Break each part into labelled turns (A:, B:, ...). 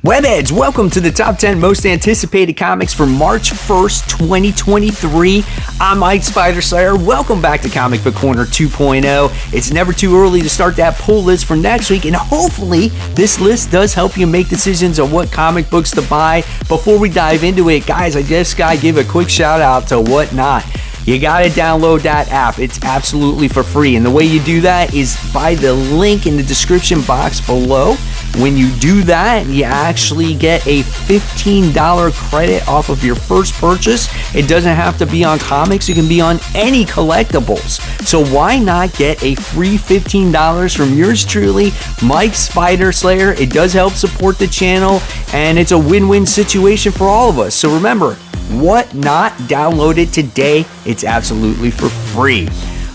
A: Webheads, welcome to the top 10 most anticipated comics for March 1st, 2023. I'm Mike Spider Slayer. Welcome back to Comic Book Corner 2.0. It's never too early to start that pull list for next week, and hopefully this list does help you make decisions on what comic books to buy. Before we dive into it, guys, I just gotta give a quick shout out to Whatnot. You gotta download that app. It's absolutely for free. And the way you do that is by the link in the description box below. When you do that, you actually get a $15 credit off of your first purchase. It doesn't have to be on comics. It can be on any collectibles. So why not get a free $15 from yours truly, Mike Spider Slayer? It does help support the channel, and it's a win-win situation for all of us. So remember, Whatnot, download it today. It's absolutely for free.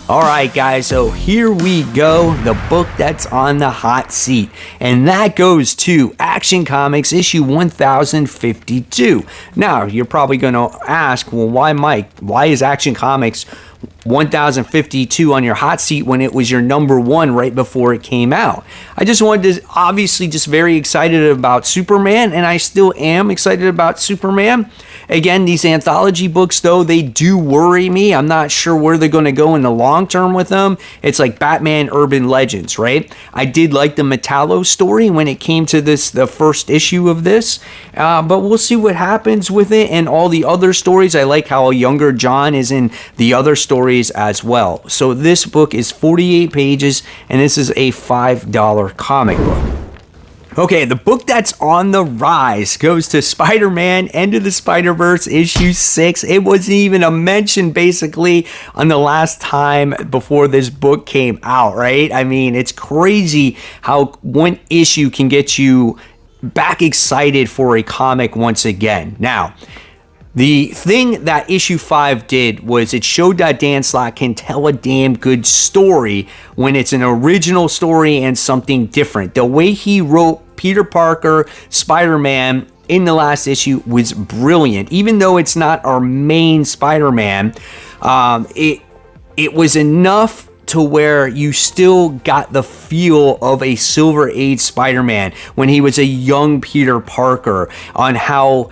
A: All right, guys, so here we go. The book that's on the hot seat, and that goes to Action Comics issue 1052. Now, you're probably going to ask, well, why, Mike? Why is Action Comics 1052 on your hot seat when it was your number one right before it came out? I just wanted to, obviously, just very excited about Superman, and I still am excited about Superman. Again, these anthology books, though, they do worry me. I'm not sure where they're going to go in the long term with them. It's like Batman Urban Legends, right? I did like the Metallo story when it came to this, the first issue of this, but we'll see what happens with it and all the other stories. I like how a younger John is in the other stories as well. So this book is 48 pages, and this is a $5 comic book. Okay, the book that's on the rise goes to Spider-Man Into the Spider-Verse issue 6. It wasn't even a mention, basically, on the last time before this book came out, right? I mean, it's crazy how one issue can get you back excited for a comic once again. Now, the thing that issue 5 did was it showed that Dan Slott can tell a damn good story when it's an original story and something different. The way he wrote Peter Parker, Spider-Man in the last issue was brilliant. Even though it's not our main Spider-Man, it was enough to where you still got the feel of a Silver Age Spider-Man when he was a young Peter Parker, on how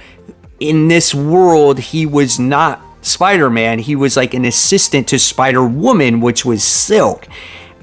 A: in this world he was not Spider-Man. He was like an assistant to Spider-Woman, which was Silk.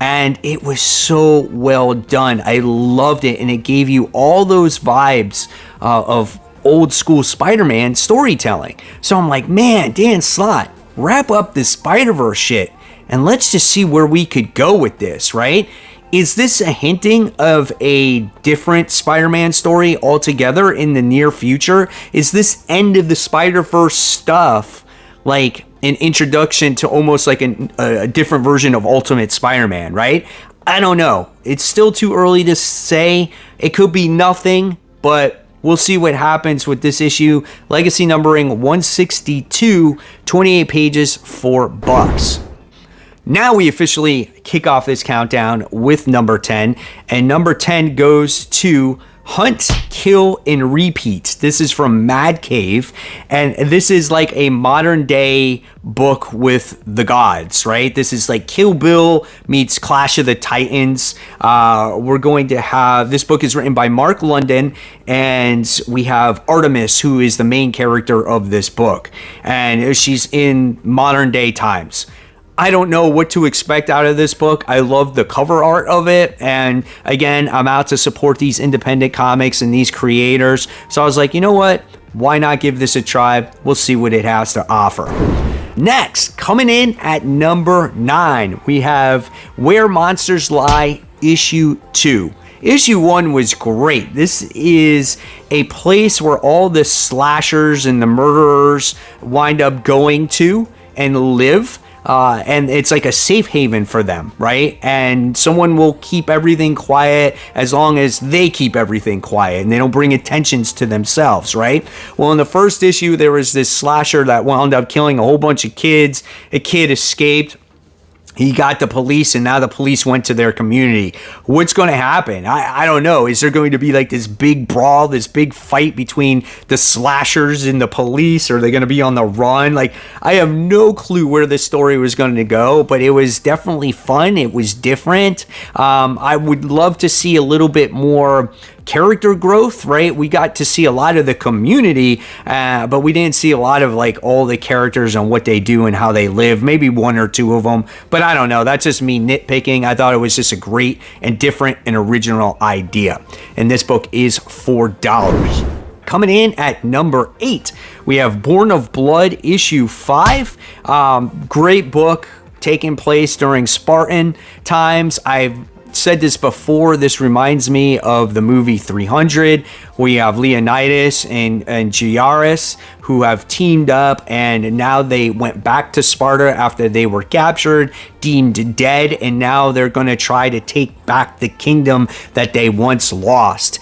A: And it was so well done. I loved it. And it gave you all those vibes of old school Spider-Man storytelling. So I'm like, man, Dan Slott, wrap up this Spider-Verse shit. And let's just see where we could go with this, right? Is this a hinting of a different Spider-Man story altogether in the near future? Is this end of the Spider-Verse stuff like an introduction to almost like a different version of Ultimate Spider-Man, right? I don't know. It's still too early to say. It could be nothing, but we'll see what happens with this issue. Legacy numbering 162, 28 pages, $4. Now we officially kick off this countdown with number 10, and number 10 goes to Hunt, Kill, and Repeat. This is from Mad Cave, and this is like a modern day book with the gods, right? This is like Kill Bill meets Clash of the Titans. We're going to have, this book is written by Mark London, and we have Artemis, who is the main character of this book, and she's in modern day times. I don't know what to expect out of this book. I love the cover art of it. And again, I'm out to support these independent comics and these creators. So I was like, you know what? Why not give this a try? We'll see what it has to offer. Next, coming in at number 9, we have Where Monsters Lie, issue 2. Issue 1 was great. This is a place where all the slashers and the murderers wind up going to and live. And it's like a safe haven for them, right? And someone will keep everything quiet as long as they keep everything quiet and they don't bring attentions to themselves, right? Well, in the first issue, there was this slasher that wound up killing a whole bunch of kids. A kid escaped. He got the police, and now the police went to their community. What's going to happen? I don't know. Is there going to be like this big brawl, this big fight between the slashers and the police? Or are they going to be on the run? Like, I have no clue where this story was going to go, but it was definitely fun. It was different. I would love to see a little bit more character growth, right? We got to see a lot of the community, but we didn't see a lot of like all the characters and what they do and how they live. Maybe one or two of them, but I don't know. That's just me nitpicking. I thought it was just a great and different and original idea. And this book is $4. Coming in at number 8, we have Born of Blood issue 5. Great book taking place during Spartan times. I've said this before. This reminds me of the movie 300. We have Leonidas and Giaris who have teamed up, and now they went back to Sparta after they were captured, deemed dead, and now they're going to try to take back the kingdom that they once lost.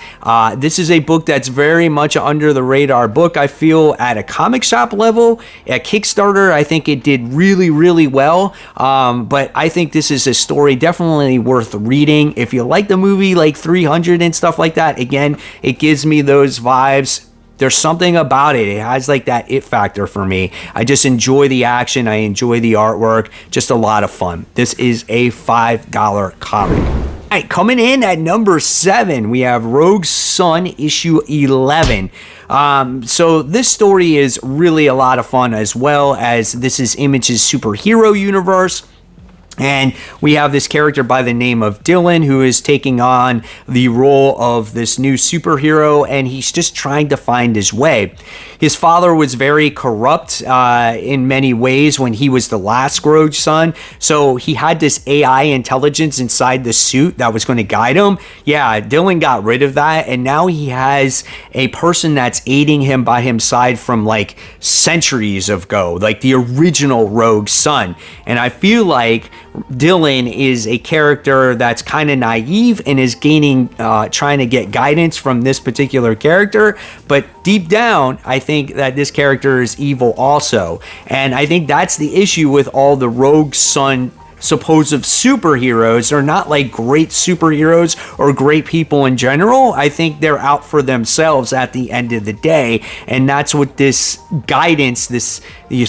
A: This is a book that's very much under the radar book. I feel at a comic shop level, at Kickstarter, I think it did really, really well. But I think this is a story definitely worth reading. If you like the movie like 300 and stuff like that, again, it gives me those vibes. There's something about it. It has like that it factor for me. I just enjoy the action. I enjoy the artwork. Just a lot of fun. This is a $5 comic. All right, coming in at number 7, we have Rogue Sun issue 11. So this story is really a lot of fun, as well as this is Image's superhero universe. And we have this character by the name of Dylan who is taking on the role of this new superhero, and he's just trying to find his way. His father was very corrupt in many ways when he was the last Rogue Sun, so he had this AI intelligence inside the suit that was going to guide him. Yeah, Dylan got rid of that, and now he has a person that's aiding him by his side from like centuries ago, like the original Rogue Sun. And I feel like Dylan is a character that's kind of naive and is trying to get guidance from this particular character, but deep down, I think that this character is evil also. And I think that's the issue with all the Rogue Sun supposed superheroes. They're not like great superheroes or great people in general. I think they're out for themselves at the end of the day, and that's what this guidance, this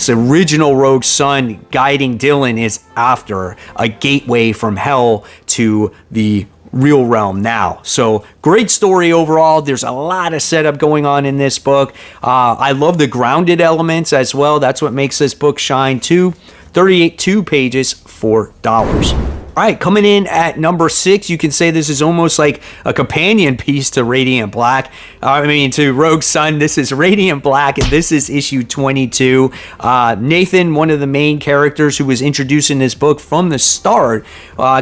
A: original Rogue Sun guiding Dylan is after, a gateway from hell to the real realm now. So great story overall. There's a lot of setup going on in this book. I love the grounded elements as well. That's what makes this book shine too. 32 pages, $4. All right, coming in at number 6, you can say this is almost like a companion piece to Radiant Black. To Rogue Sun. This is Radiant Black, and this is issue 22. Nathan, one of the main characters who was introduced in this book from the start,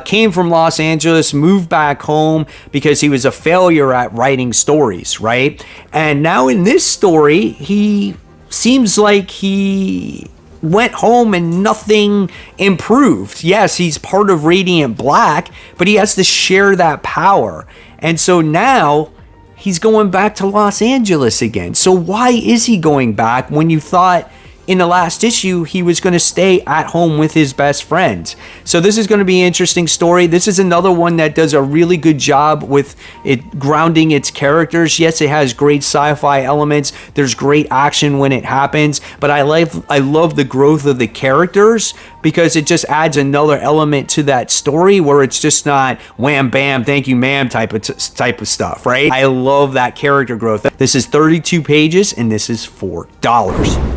A: came from Los Angeles, moved back home because he was a failure at writing stories, right? And now in this story, he seems like he went home and nothing improved. Yes, he's part of Radiant Black, but he has to share that power. And so now he's going back to Los Angeles again. So why is he going back when you thought in the last issue he was going to stay at home with his best friend? So this is going to be an interesting story. This is another one that does a really good job with it grounding its characters. Yes, it has great sci-fi elements. There's great action when it happens, but I love the growth of the characters because it just adds another element to that story where it's just not wham bam thank you ma'am type of stuff, right? I love that character growth. This is 32 pages and this is $4.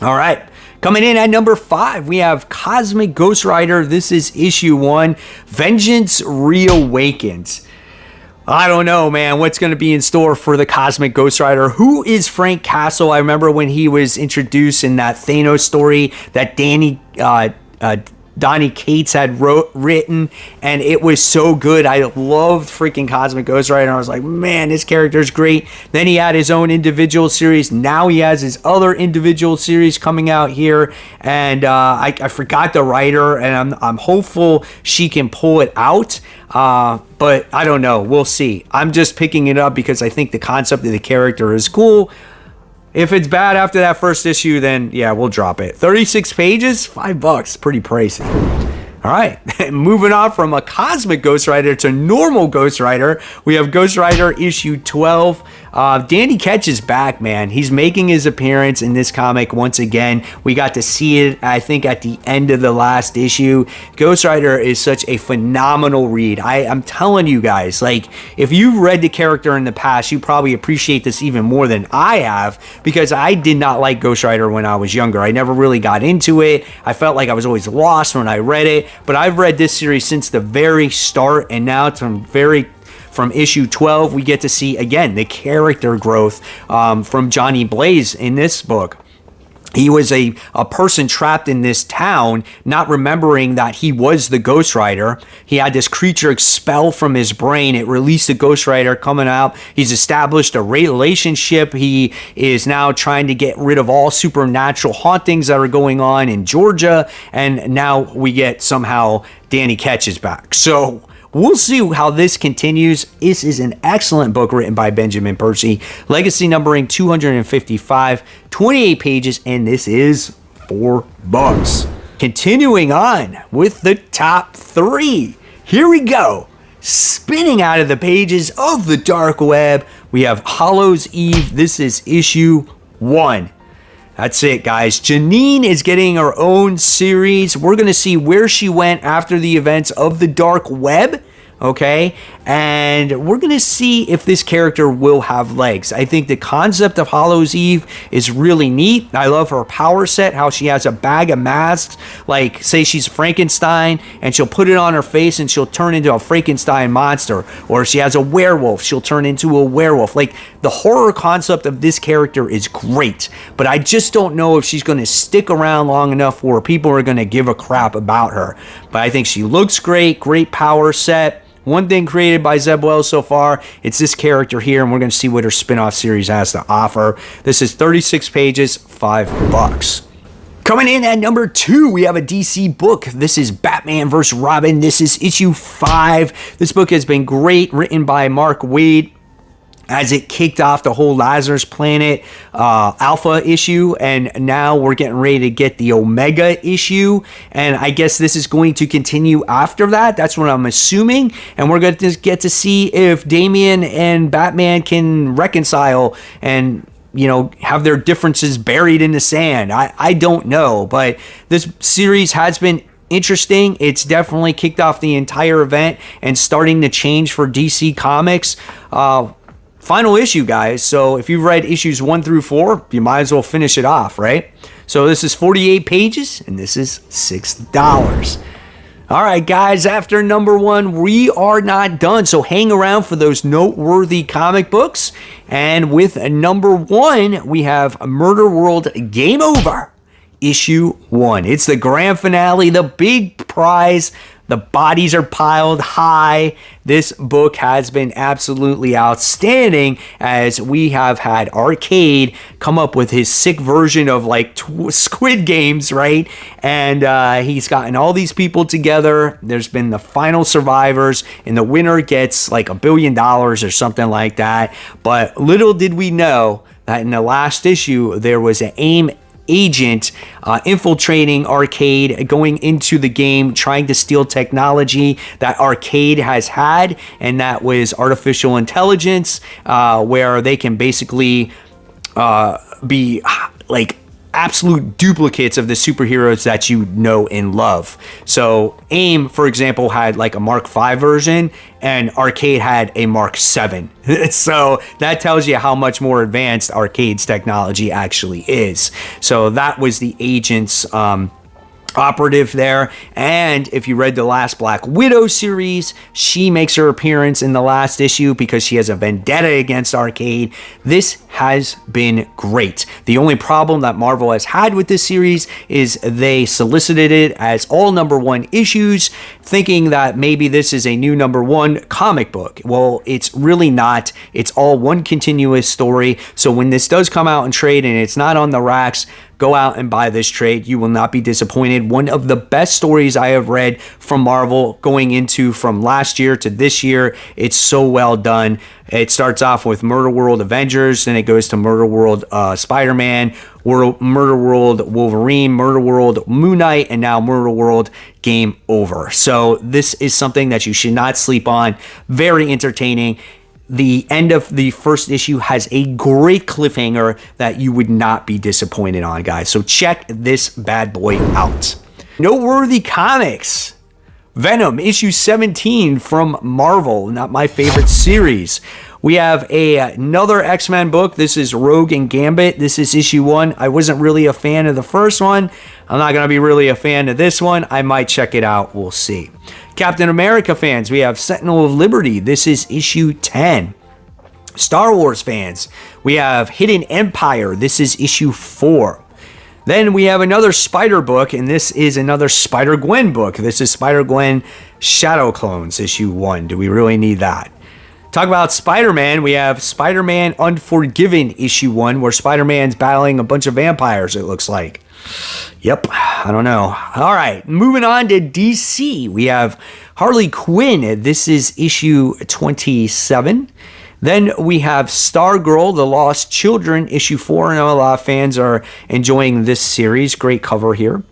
A: All right, coming in at number 5, we have Cosmic Ghost Rider. This is issue 1, Vengeance Reawakens. I don't know, man, what's going to be in store for the Cosmic Ghost Rider. Who is Frank Castle? I remember when he was introduced in that Thanos story that Donnie Cates had written, and it was so good. I loved freaking Cosmic Ghost Rider. I was like, man, this character's great. Then he had his own individual series. Now he has his other individual series coming out here, and I forgot the writer, and I'm hopeful she can pull it out. But I don't know. We'll see. I'm just picking it up because I think the concept of the character is cool. If it's bad after that first issue, then yeah, we'll drop it. 36 pages, $5, pretty pricey. All right, moving on from a Cosmic Ghost Rider to normal Ghost Rider, we have Ghost Rider issue 12. Danny Ketch is back, man. He's making his appearance in this comic once again. We got to see it, I think, at the end of the last issue. Ghost Rider is such a phenomenal read. I'm telling you guys, like, if you've read the character in the past, you probably appreciate this even more than I have, because I did not like Ghost Rider when I was younger. I never really got into it. I felt like I was always lost when I read it, but I've read this series since the very start, and now it's from issue 12, we get to see, again, the character growth from Johnny Blaze in this book. He was a person trapped in this town, not remembering that he was the Ghost Rider. He had this creature expelled from his brain. It released the Ghost Rider coming out. He's established a relationship. He is now trying to get rid of all supernatural hauntings that are going on in Georgia. And now we get somehow Danny Ketch is back. So we'll see how this continues. This is an excellent book written by Benjamin Percy. Legacy numbering 255, 28 pages, and this is $4. Continuing on with the top 3. Here we go. Spinning out of the pages of the dark web, we have Hallows' Eve. This is issue 1. That's it, guys. Janine is getting her own series. We're going to see where she went after the events of the dark web, okay? And we're going to see if this character will have legs. I think the concept of Hallows' Eve is really neat. I love her power set, how she has a bag of masks. Like, say she's Frankenstein, and she'll put it on her face, and she'll turn into a Frankenstein monster. Or if she has a werewolf, she'll turn into a werewolf. Like, the horror concept of this character is great. But I just don't know if she's going to stick around long enough where people are going to give a crap about her. But I think she looks great. Great power set. One thing created by Zeb Wells so far, it's this character here, and we're going to see what her spin-off series has to offer. This is 36 pages, $5. Coming in at number 2, we have a DC book. This is Batman vs. Robin. This is issue 5. This book has been great, written by Mark Waid, as it kicked off the whole Lazarus Planet Alpha issue, and now we're getting ready to get the Omega issue, and I guess this is going to continue after that. That's what I'm assuming, and we're going to get to see if Damian and Batman can reconcile and, you know, have their differences buried in the sand. I don't know, but this series has been interesting. It's definitely kicked off the entire event and starting to change for DC Comics. Final issue, guys. So if you've read issues 1 through 4, you might as well finish it off, right? So this is 48 pages, and this is $6. All right, guys, after number 1, we are not done. So hang around for those noteworthy comic books. And with number 1, we have Murder World Game Over, issue 1. It's the grand finale, the big prize. The bodies are piled high. This book has been absolutely outstanding, as we have had Arcade come up with his sick version of like Squid Games, right? And he's gotten all these people together. There's been the final survivors, and the winner gets like $1 billion or something like that. But little did we know that in the last issue, there was an AIM agent infiltrating Arcade, going into the game, trying to steal technology that Arcade has had, and that was artificial intelligence, where they can basically be like absolute duplicates of the superheroes that you know and love. So AIM, for example, had like a Mark V version, and Arcade had a Mark VII. So that tells you how much more advanced Arcade's technology actually is. So that was the agent's operative there. And if you read the last Black Widow series, she makes her appearance in the last issue because she has a vendetta against Arcade. This has been great. The only problem that Marvel has had with this series is they solicited it as all #1 issues, thinking that maybe this is a new #1 comic book. Well, it's really not. It's all one continuous story. So when this does come out in trade and it's not on the racks, go out and buy this trade. You will not be disappointed. One of the best stories I have read from Marvel going into from last year to this year. It's so well done. It starts off with Murder World Avengers, then it goes to Murder World Spider-Man, Murder World Wolverine, Murder World Moon Knight, and now Murder World Game Over. So this is something that you should not sleep on. Very entertaining. the end of the first issue has a great cliffhanger that you would not be disappointed on, guys. So check this bad boy out. Noteworthy comics. Venom, issue 17 from Marvel, not my favorite series. We have another X-Men book. This is Rogue and Gambit. This is issue 1. I wasn't really a fan of the first one. I'm not going to be really a fan of this one. I might check it out. We'll see. Captain America fans, we have Sentinel of Liberty. This is issue 10. Star Wars fans, we have Hidden Empire. This is issue 4. Then we have another Spider book, and this is another Spider-Gwen book. This is Spider-Gwen Shadow Clones, issue 1. Do we really need that? Talk about Spider-Man. We have Spider-Man Unforgiven, issue 1, where Spider-Man's battling a bunch of vampires, it looks like. Yep, I don't know. All right, moving on to DC. We have Harley Quinn. This is issue 27. Then we have Stargirl, The Lost Children, issue 4. I know a lot of fans are enjoying this series. Great cover here.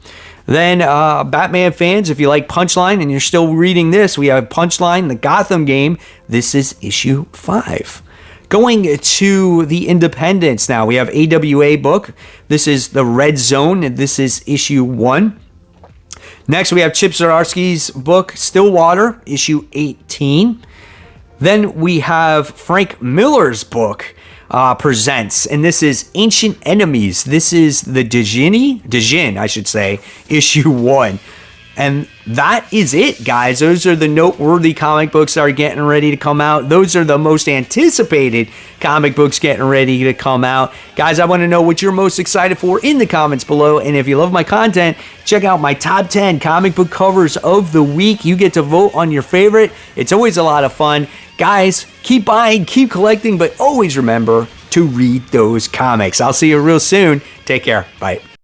A: Then Batman fans, if you like Punchline and you're still reading this, we have Punchline, the Gotham game. This is issue 5. Going to the Independents now, we have AWA book. This is the Red Zone, and this is issue 1. Next, we have Chip Zdarsky's book, Stillwater, issue 18. Then we have Frank Miller's book, Presents, and this is Ancient Enemies. This is the Djinn, I should say, issue 1. And that is it, guys. Those are the noteworthy comic books that are getting ready to come out. Those are the most anticipated comic books getting ready to come out. Guys, I want to know what you're most excited for in the comments below. And if you love my content, check out my top 10 comic book covers of the week. You get to vote on your favorite. It's always a lot of fun. Guys, keep buying, keep collecting, but always remember to read those comics. I'll see you real soon. Take care. Bye.